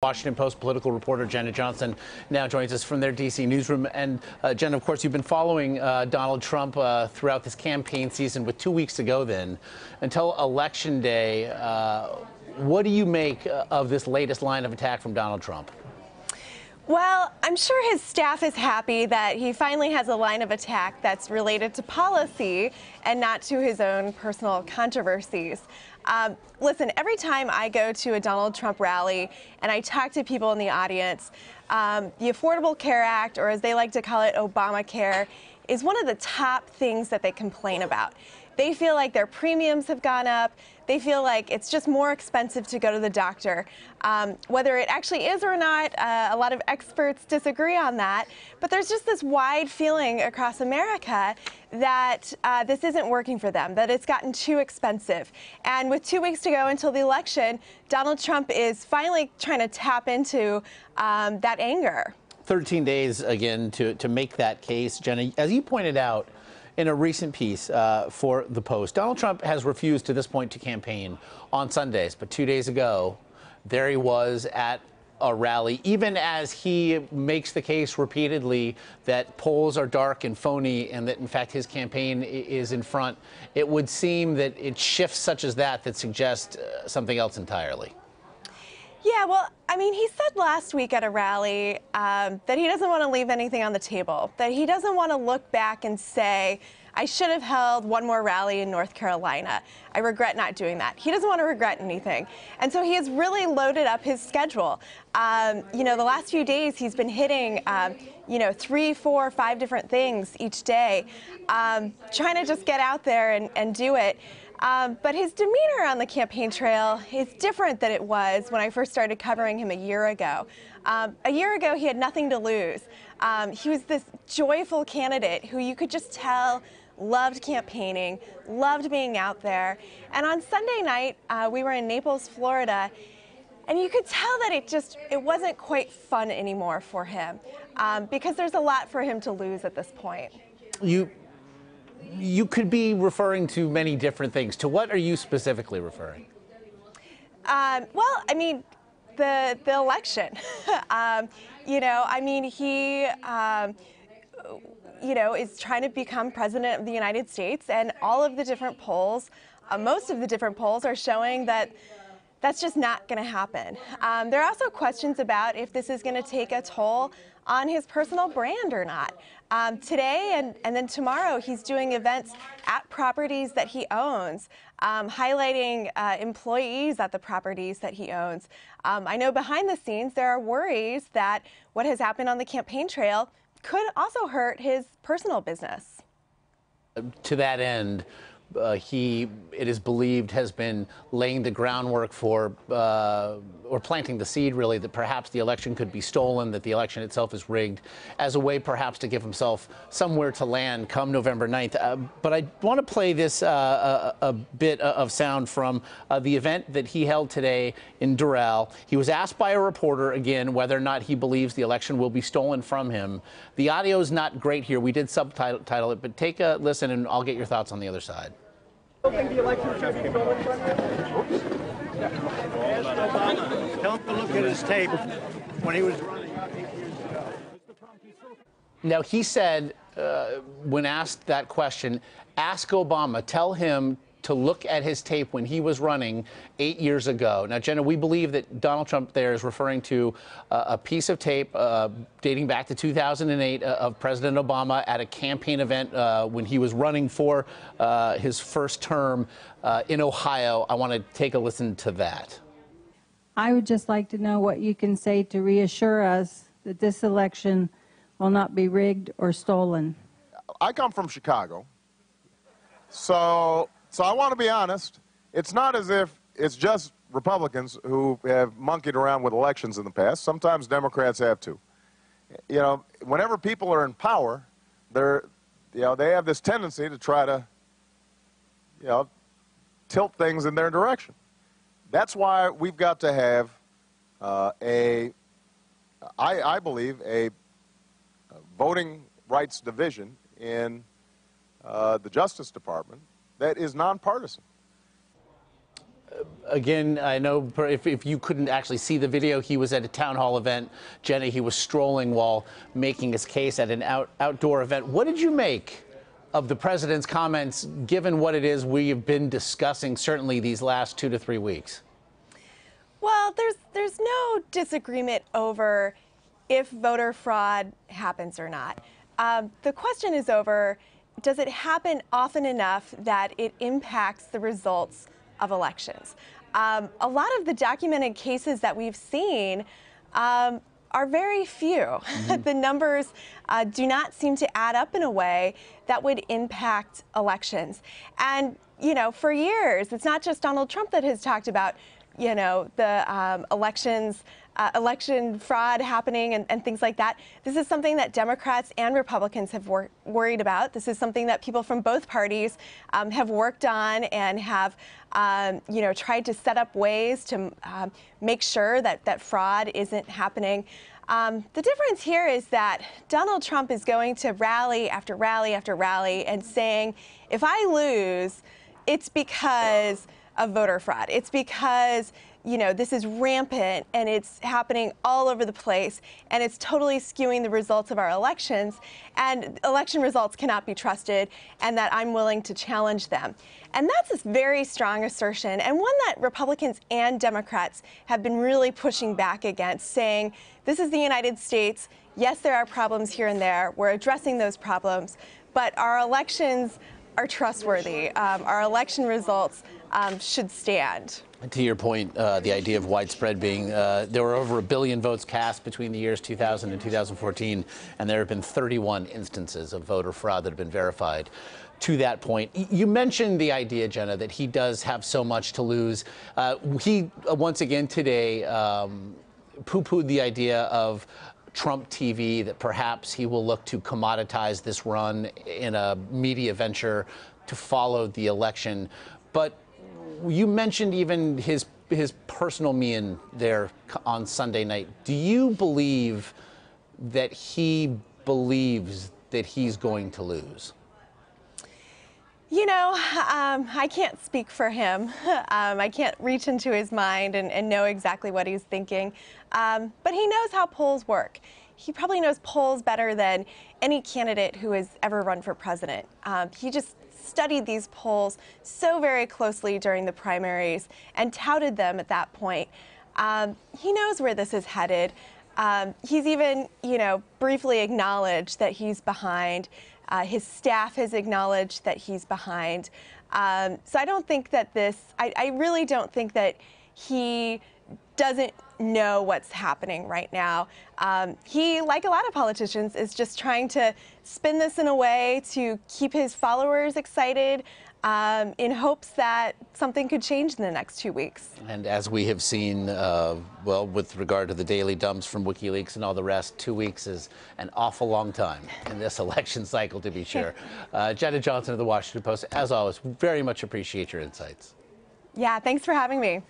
Washington Post political reporter Jenna Johnson now joins us from their D.C. newsroom. And Jenna, of course, you've been following Donald Trump throughout this campaign season with 2 weeks to go then until Election Day. What do you make of this latest line of attack from Donald Trump? Well, I'm sure his staff is happy that he finally has a line of attack that's related to policy and not to his own personal controversies. Listen, every time I go to a Donald Trump rally and I talk to people in the audience, the Affordable Care Act, or as they like to call it, Obamacare, is one of the top things that they complain about. They feel like their premiums have gone up. They feel like it's just more expensive to go to the doctor. Whether it actually is or not, a lot of experts disagree on that. But there's just this wide feeling across America that this isn't working for them, that it's gotten too expensive. And with 2 weeks to go until the election, Donald Trump is finally trying to tap into that anger. 13 days, again, to make that case. Jenna, as you pointed out in a recent piece for The Post, Donald Trump has refused to this point to campaign on Sundays. But 2 days ago, there he was at a rally, even as he makes the case repeatedly that polls are dark and phony and that, in fact, his campaign is in front. It would seem that it's shifts such as that suggest something else entirely. Yeah, well, I mean, he said last week at a rally that he doesn't want to leave anything on the table, that he doesn't want to look back and say, I should have held one more rally in North Carolina. I regret not doing that. He doesn't want to regret anything. And so he has really loaded up his schedule. You know, the last few days he's been hitting, 3, 4, 5 different things each day, trying to just get out there and do it. But his demeanor on the campaign trail is different than it was when I first started covering him a year ago. A year ago, he had nothing to lose. He was this joyful candidate who you could just tell loved campaigning, loved being out there. And on Sunday night, we were in Naples, Florida, and you could tell that it wasn't quite fun anymore for him because there's a lot for him to lose at this point. You could be referring to many different things. To what are you specifically referring? Well, I mean, the election. I mean, he, is trying to become president of the United States, and all of the different polls, most of the different polls are showing that that's just not going to happen. There are also questions about if this is going to take a toll on his personal brand or not. Today and then tomorrow, he's doing events at properties that he owns, highlighting employees at the properties that he owns. I know behind the scenes there are worries that what has happened on the campaign trail could also hurt his personal business. To that end, it is believed, has been laying the groundwork for, or planting the seed, really, that perhaps the election could be stolen, that the election itself is rigged, as a way perhaps to give himself somewhere to land come November 9th. But I want to play this a bit of sound from the event that he held today in Doral. He was asked by a reporter, again, whether or not he believes the election will be stolen from him. The audio is not great here. We did subtitle it, but take a listen and I'll get your thoughts on the other side. I don't think the election should be stolen from him. Tell him to look at his tape when he was running 8 years ago. Now, he said, when asked that question, ask Obama, tell him to look at his tape when he was running 8 years ago. Now, Jenna, we believe that Donald Trump there is referring to a piece of tape dating back to 2008 of President Obama at a campaign event when he was running for his first term in Ohio. I want to take a listen to that. I would just like to know what you can say to reassure us that this election will not be rigged or stolen. I come from Chicago, so I want to be honest. It's not as if it's just Republicans who have monkeyed around with elections in the past. Sometimes Democrats have too. You know, whenever people are in power, they have this tendency to try to, tilt things in their direction. That's why we've got to have I believe, a voting rights division in the Justice Department that is nonpartisan. Again, I know if you couldn't actually see the video, he was at a town hall event. Jenna, he was strolling while making his case at an outdoor event. What did you make of the president's comments, given what it is we have been discussing certainly these last 2 to 3 weeks? Well, there's no disagreement over if voter fraud happens or not. The question is over, does it happen often enough that it impacts the results of elections? A lot of the documented cases that we've seen are very few. Mm-hmm. The numbers do not seem to add up in a way that would impact elections. And, you know, for years, it's not just Donald Trump that has talked about, you know, the election fraud happening and things like that. This is something that Democrats and Republicans have worried about. This is something that people from both parties have worked on and have, you know, tried to set up ways to make sure that fraud isn't happening. The difference here is that Donald Trump is going to rally after rally after rally and saying, if I lose, it's because of voter fraud. It's because, you know, this is rampant and it's happening all over the place and it's totally skewing the results of our elections, and election results cannot be trusted, and that I'm willing to challenge them. And that's a very strong assertion, and one that Republicans and Democrats have been really pushing back against, saying this is the United States. Yes, there are problems here and there. We're addressing those problems, but our elections are trustworthy. Our election results should stand. To your point, the idea of widespread being, there were over 1 billion votes cast between the years 2000 and 2014, and there have been 31 instances of voter fraud that have been verified. To that point, you mentioned the idea, Jenna, that he does have so much to lose. He, once again today, poo-pooed the idea of Trump TV, that perhaps he will look to commoditize this run in a media venture to follow the election. But you mentioned even his personal mien there on Sunday night. Do you believe that he believes that he's going to lose? You know, I can't speak for him. I can't reach into his mind and know exactly what he's thinking. But he knows how polls work. He probably knows polls better than any candidate who has ever run for president. He just studied these polls so very closely during the primaries and touted them at that point. He knows where this is headed. He's even, you know, briefly acknowledged that he's behind. His staff has acknowledged that he's behind. So I don't think that I really don't think that he doesn't know what's happening right now. He, like a lot of politicians, is just trying to spin this in a way to keep his followers excited, in hopes that something could change in the next 2 weeks. And as we have seen, well, with regard to the daily dumps from WikiLeaks and all the rest, 2 weeks is an awful long time in this election cycle, to be sure. Jenna Johnson of the Washington Post, as always, very much appreciate your insights. Yeah, thanks for having me.